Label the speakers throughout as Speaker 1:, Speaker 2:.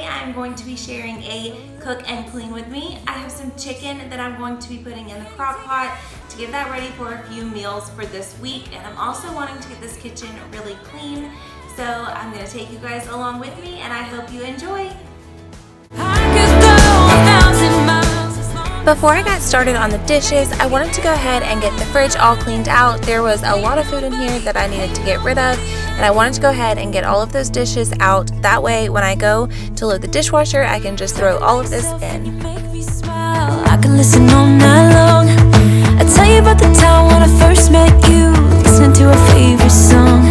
Speaker 1: I'm going to be sharing a cook and clean with me. I have some chicken that I'm going to be putting in the crock pot to get that ready for a few meals for this week, and I'm also wanting to get this kitchen really clean, so I'm going to take you guys along with me and I hope you enjoy. Before I got started on the dishes, I wanted to go ahead and get the fridge all cleaned out. There was a lot of food in here that I needed to get rid of, and I wanted to go ahead and get all of those dishes out. That way, when I go to load the dishwasher, I can just throw all of this in.
Speaker 2: I can listen all night long. I tell you about the time when I first met you, listening to a favorite song,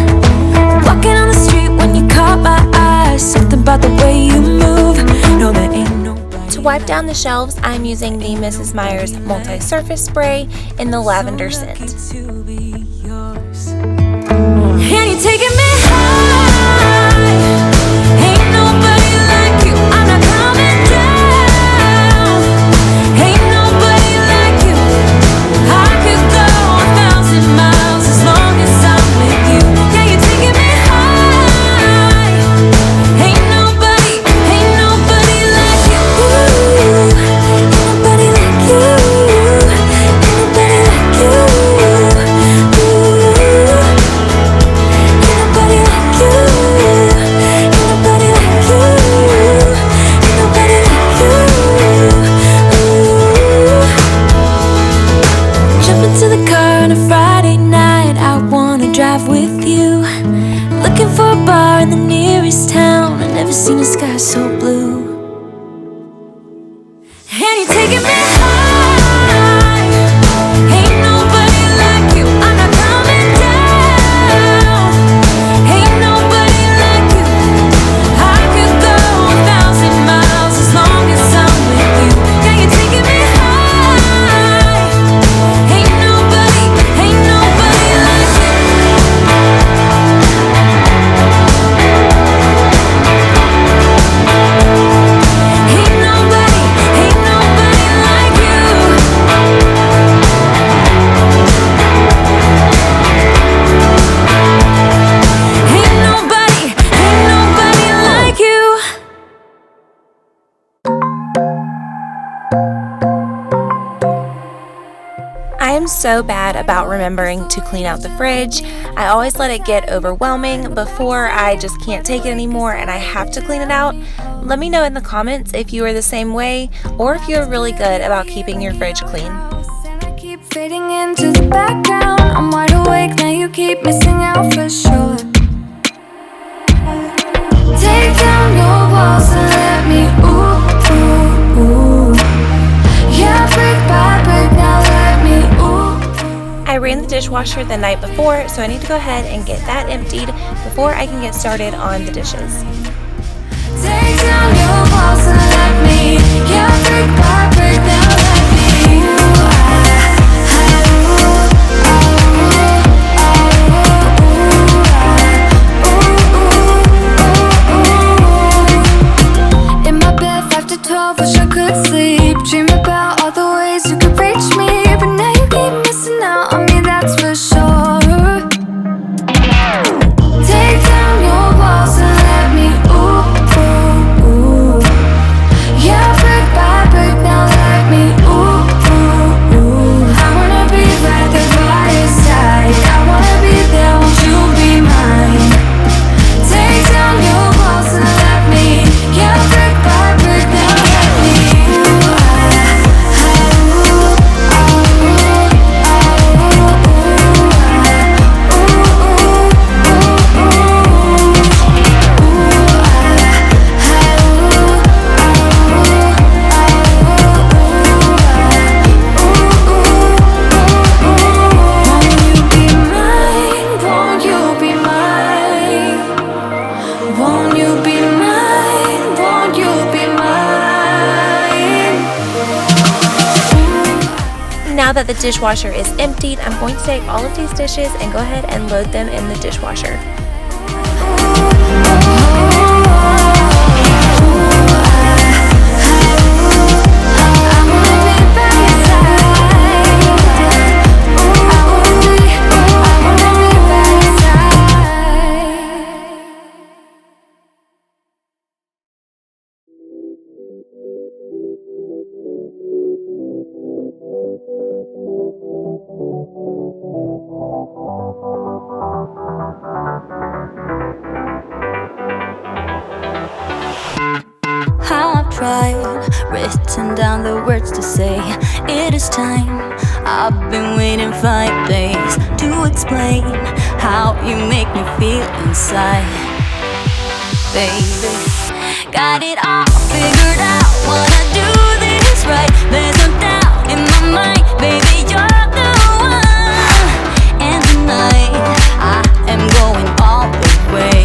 Speaker 2: walking on the street when you caught my eye, something about the way you move. No, there ain't no.
Speaker 1: To wipe down the shelves, I'm using the Mrs. Meyer's multi-surface spray in the lavender scent.
Speaker 2: And you're taking me high. Ain't nobody like you. I'm not coming down. Ain't nobody like you. I could go 1,000 miles as long as I'm with you. Yeah, you're taking me high. Ain't nobody like you. Ain't nobody like you. Ain't nobody like you. Looking for a bar in the nearest town. I've never seen a sky so blue. And you're taking me high. Ain't nobody like you. I'm not coming down. Ain't nobody like you. I could go 1,000 miles as long as I'm with you. Yeah, you're taking me high. Ain't nobody like you.
Speaker 1: I am so bad about remembering to clean out the fridge. I always let it get overwhelming before I just can't take it anymore and I have to clean it out. Let me know in the comments if you are the same way or if you're really good about keeping your fridge clean.
Speaker 2: Keep fading into the background. I'm wide awake now, you keep missing out for sure. Take down your walls and let me ooh, ooh, ooh. Yeah, brick by brick, now let me ooh.
Speaker 1: I ran the dishwasher the night before, so I need to go ahead and get that emptied before I can get started on the dishes.
Speaker 2: Take down your walls and let me, yeah, brick by brick, now let me in my bed 5 to 12, wish I could sleep. Dream about all the ways you could reach me, but now you keep missing out on me, that's for sure. Take down your walls and let me ooh, ooh, ooh. Yeah, brick by brick, now let me ooh, ooh, ooh. I wanna be right there by your side. I wanna be there, won't you be mine? Take down your walls and let me, yeah, brick by brick, now let me
Speaker 1: Now that the dishwasher is emptied, I'm going to take all of these dishes and go ahead and load them in the dishwasher.
Speaker 2: I've tried, written down the words to say it is time. I've been waiting 5 days to explain how you make me feel inside. Baby, got it all figured out, wanna do this right. There's no doubt in my mind, baby, you're the one. And tonight, I am going all the way.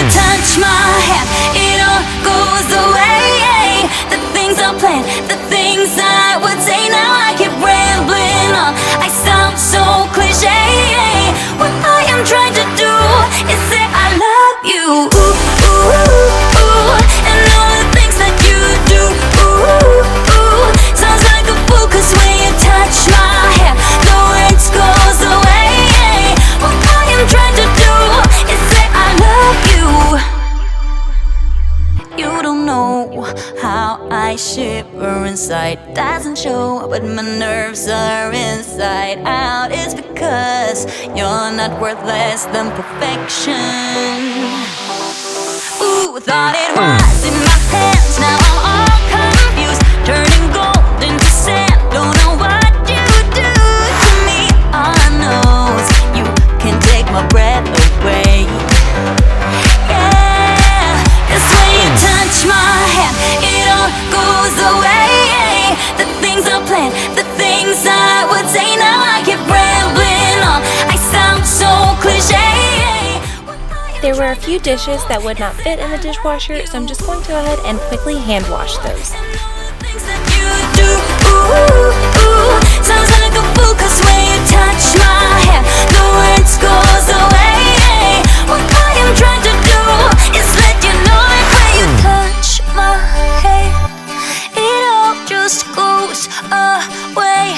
Speaker 2: Touch my hand, it all goes away. The things I planned, the things I would say, now I keep rambling on. I sound so cliche. What I am trying to do is say I love you. Ooh, ooh, ooh. And all the things that you do. Ooh, ooh. Sounds like a fool, 'cause when you touch my hand, the words goes away. What I am trying to do is say I love you. You don't know how I shiver inside. Doesn't show, but my nerves are inside out. It's because you're not worth less than perfection. Ooh, thought it was in my hands, now I'm all confused. Turning gold into sand, don't know what you do to me. All I know is you can take my breath away. Touch my hand, it all goes away. The things I planned, the things I would say, now I keep rambling on. I sound so cliche.
Speaker 1: There were a few dishes that would not fit in the dishwasher, so I'm just going to go ahead and quickly hand wash those.
Speaker 2: Sounds like a fool, 'cause when you touch my hand, the words goes away. What I am trying to do is let you know that when you touch my hand, it all just goes away.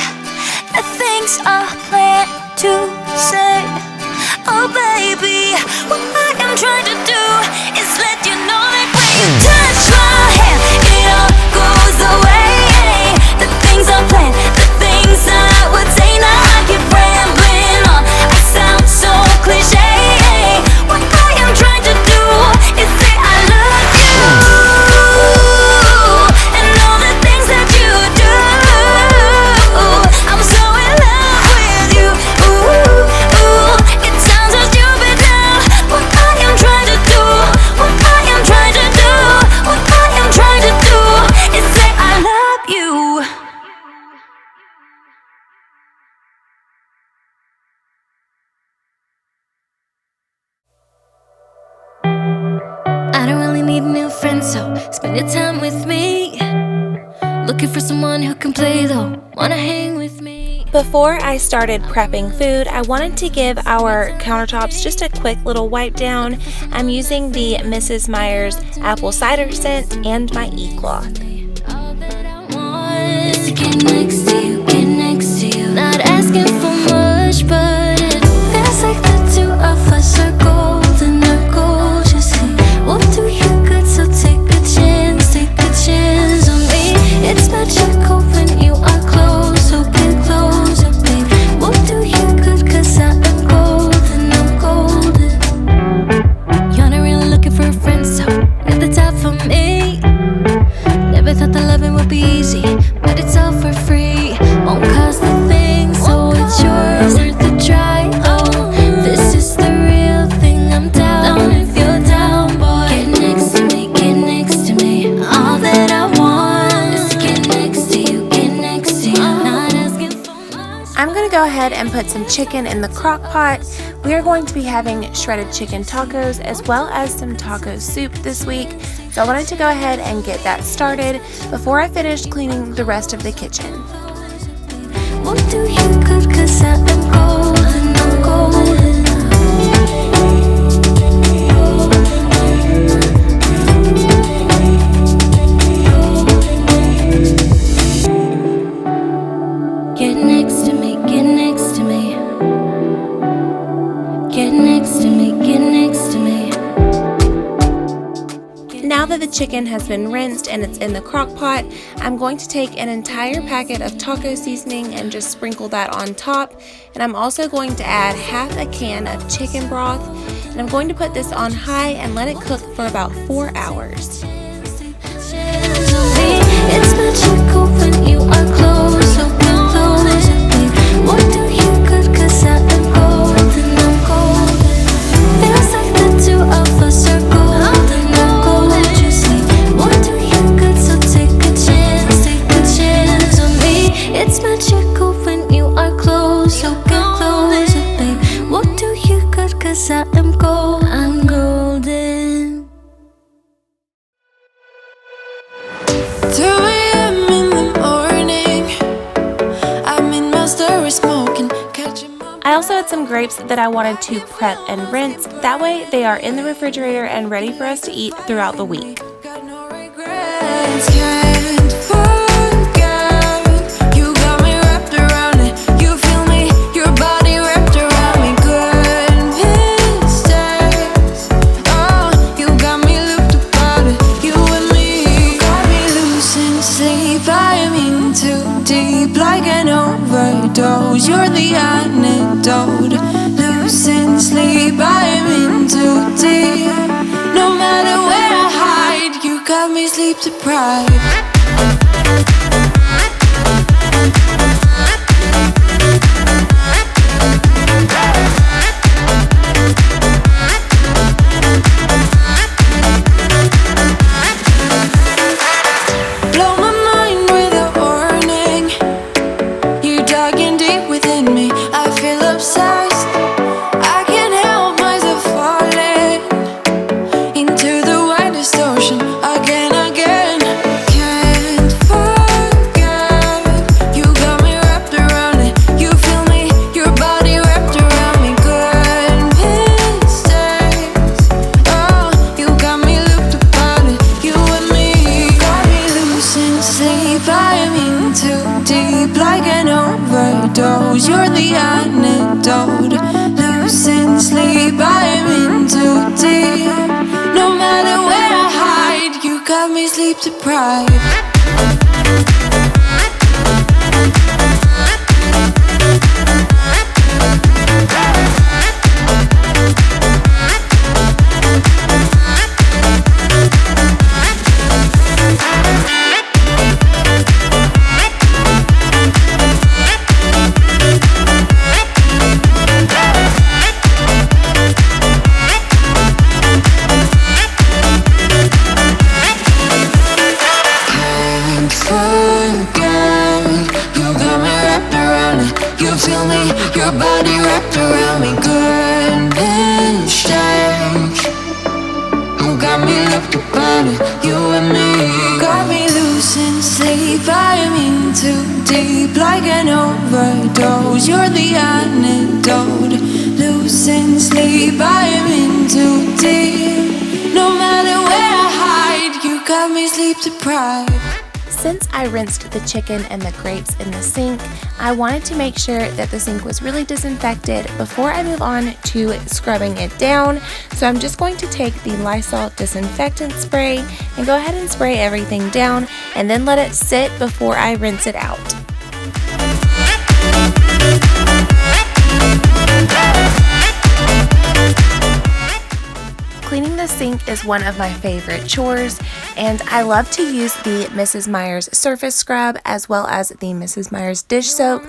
Speaker 2: The things I plan to say, oh baby, what I am trying to do is let you know that when you touch my hand, it all goes away. The things I plan, the things I would say, now I keep rambling on. I sound so cliche. What I am trying to do is say I love you. And all the things that you do, I'm so in love with you. Ooh, it sounds so stupid now. What I am trying to do, what I am trying to do, what I am trying to do is say I love you. I don't really need a new friend, so spend your time with me. Looking for someone who can play though, wanna hang with me.
Speaker 1: Before I started prepping food, I wanted to give our countertops just a quick little wipe down. I'm using the Mrs. Meyer's apple cider scent and my e-cloth.
Speaker 2: All that I want is to get next to you, get next to you. Not asking for much, but it feels like the two of us are golden, are gorgeous. We'll do you good, so take a chance on me. It's magical when you are close, so get closer, babe. We'll do you good, 'cause I am golden, I'm golden. You're not really looking for a friend, so at the top for me. Never thought that loving would be easy, but it's all for free. Won't cost a thing, so it's yours, worth the try. Oh, this is the real thing, I'm down if you're down, boy. Get next to me, get next to me. All that I want is to get next to you, get next to you. Not asking for much.
Speaker 1: I'm going to go ahead and put some chicken in the crock pot. We are going to be having shredded chicken tacos as well as some taco soup this week. So I wanted to go ahead and get that started before I finished cleaning the rest of the kitchen.
Speaker 2: We'll do you good, 'cause I am golden, I'm golden. Get next to me, get next to me. Get next to me, get next to me.
Speaker 1: Now that the chicken has been rinsed and it's in the crock pot, I'm going to take an entire packet of taco seasoning and just sprinkle that on top. And I'm also going to add half a can of chicken broth. And I'm going to put this on high and let it cook for about 4 hours.
Speaker 2: It's magical when you are close, so close. What do you got? 'Cause I am golden, I'm golden. Feels like the two of us are golden, I'm gorgeously. What do you got? So take a chance on me. It's magical when you are close, so close, babe. What do you got? 'Cause I am gold, I'm golden. 2 a.m. in the morning, I'm in my story smoking, catching my...
Speaker 1: I also had some grapes that I wanted to prep and rinse. That way they are in the refrigerator and ready for us to eat throughout the week.
Speaker 2: Got no regrets, can't forget. You got me wrapped around it. You feel me, your body wrapped around me. Good mistakes. Oh, you got me looped about it. You and me, you got me losing sleep. I'm in too deep, like an overdose. You're the antidote. Losing sleep, I'm in too deep. No matter where I hide, you got me sleep deprived. Blow my mind with a warning. You're digging deep within me. I feel obsessed. I can't help myself falling into the widest ocean again. Can't forget. You got me wrapped around it. You feel me, your body wrapped around me. Good mistakes. Oh, you got me looped about it. You and me, got me losing sleep. I'm in too deep, like an overdose. You're the antidote. Losing sleep, I'm in too deep. No matter where I hide, you got me sleep deprived. Can't forget. You got me wrapped around it. You feel me, your body wrapped around me. Good mistakes. You got me looped about it. You and me, got me losing sleep. I'm in too deep, like an overdose. You're the antidote. Losing sleep, I'm in too deep. No matter where I hide, you got me sleep deprived.
Speaker 1: Since I rinsed the chicken and the grapes in the sink, I wanted to make sure that the sink was really disinfected before I move on to scrubbing it down. So I'm just going to take the Lysol disinfectant spray and go ahead and spray everything down and then let it sit before I rinse it out. Cleaning the sink is one of my favorite chores, and I love to use the Mrs. Meyer's surface scrub as well as the Mrs. Meyer's dish soap.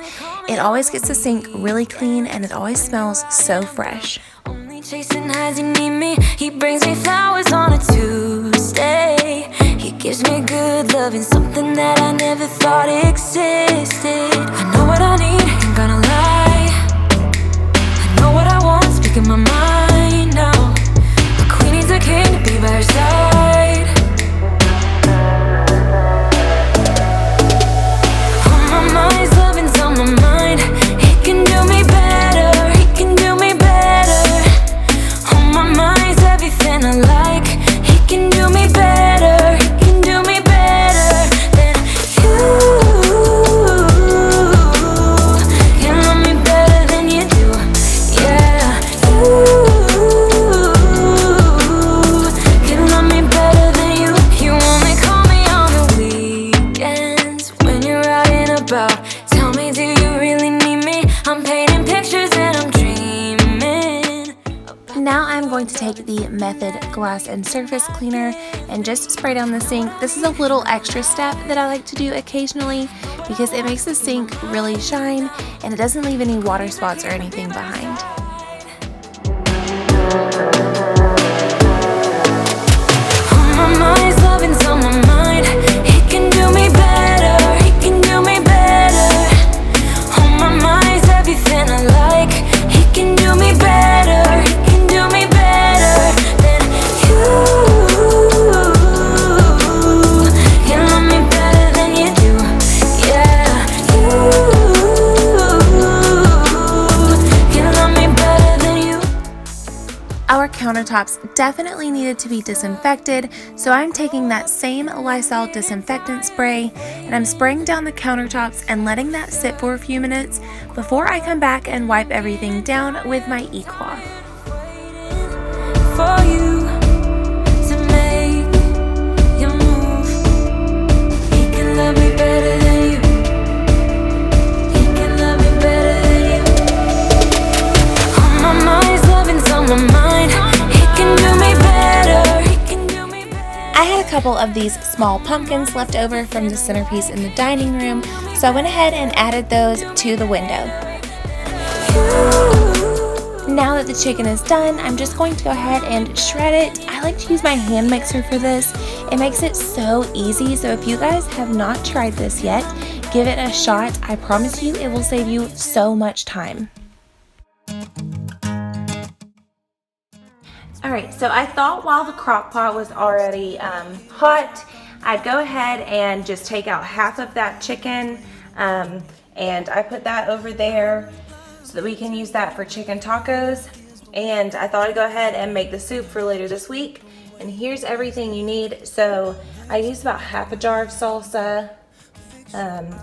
Speaker 1: It always gets the sink really clean and it always smells so fresh.
Speaker 2: Only chasing highs, you need me. He brings me flowers on a Tuesday. He gives me good loving, something that I never thought existed. I know what I need, ain't gonna lie. I know what I want, speaking my mind now. A queen needs a king to be by her side. On my mind's loving's on my mind. He can do me better, he can do me better. On my mind's everything I like. He can do me better, he can do me better than you. Can love me better than you do. Yeah, you can love me
Speaker 1: take the Method Glass and Surface Cleaner and just spray down the sink. This is a little extra step that I like to do occasionally because it makes the sink really shine and it doesn't leave any water spots or anything behind.
Speaker 2: On my mind's loving's on my mind. He can do me better. He can do me better. On my mind's everything I like. He can do me better. He can do me better than you. You love me better than you do. Yeah, you love me better than you.
Speaker 1: Our countertops definitely needed to be disinfected, so I'm taking that same Lysol disinfectant spray and I'm spraying down the countertops and letting that sit for a few minutes before I come back and wipe everything down with my e-cloth.
Speaker 2: For you to make your move. He can love me better than you. He can love me better than you. On my mind's loving's on my mind. He can do me better. He can do me better.
Speaker 1: I had a couple of these small pumpkins left over from the centerpiece in the dining room, so I went ahead and added those to the window. Now that the chicken is done, I'm just going to go ahead and shred it. I like to use my hand mixer for this. It makes it so easy, so if you guys have not tried this yet, give it a shot. I promise you it will save you so much time. Alright, so I thought while the crock pot was already hot, I'd go ahead and just take out half of that chicken, and I put that over there so that we can use that for chicken tacos. And I thought I'd go ahead and make the soup for later this week. And here's everything you need. So I used about half a jar of salsa,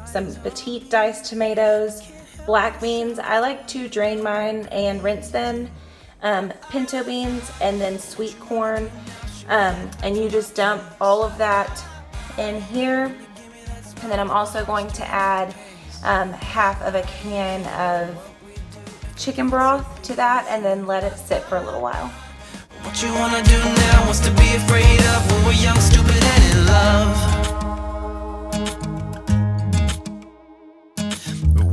Speaker 1: some petite diced tomatoes, black beans. I like to drain mine and rinse them. Pinto beans, and then sweet corn, and you just dump all of that in here. And then I'm also going to add half of a can of chicken broth to that, and then let it sit for a little while.
Speaker 3: What you wanna do now, what's to be afraid of when we're young, stupid, and in love?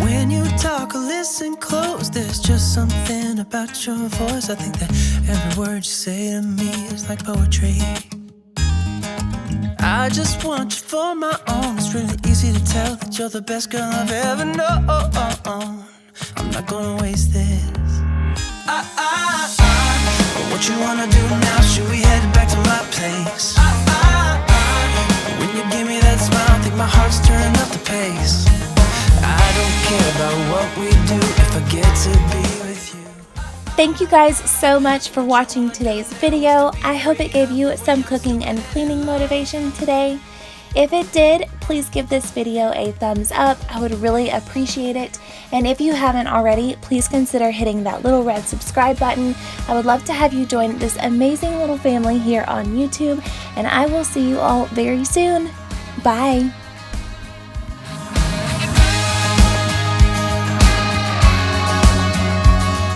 Speaker 3: When you talk or listen close, there's just something about your voice. I think that every word you say to me is like poetry. I just want you for my own. It's really easy to tell that you're the best girl I've ever known. I'm not gonna waste this. What you wanna do now? Should we head back to my place? When you give me that smile, I think my heart's turning up the pace. I don't care about what we do if I get to be with you.
Speaker 1: Thank you guys so much for watching today's video. I hope it gave you some cooking and cleaning motivation today. If it did, please give this video a thumbs up. I would really appreciate it. And if you haven't already, please consider hitting that little red subscribe button. I would love to have you join this amazing little family here on YouTube, and I will see you all very soon. Bye.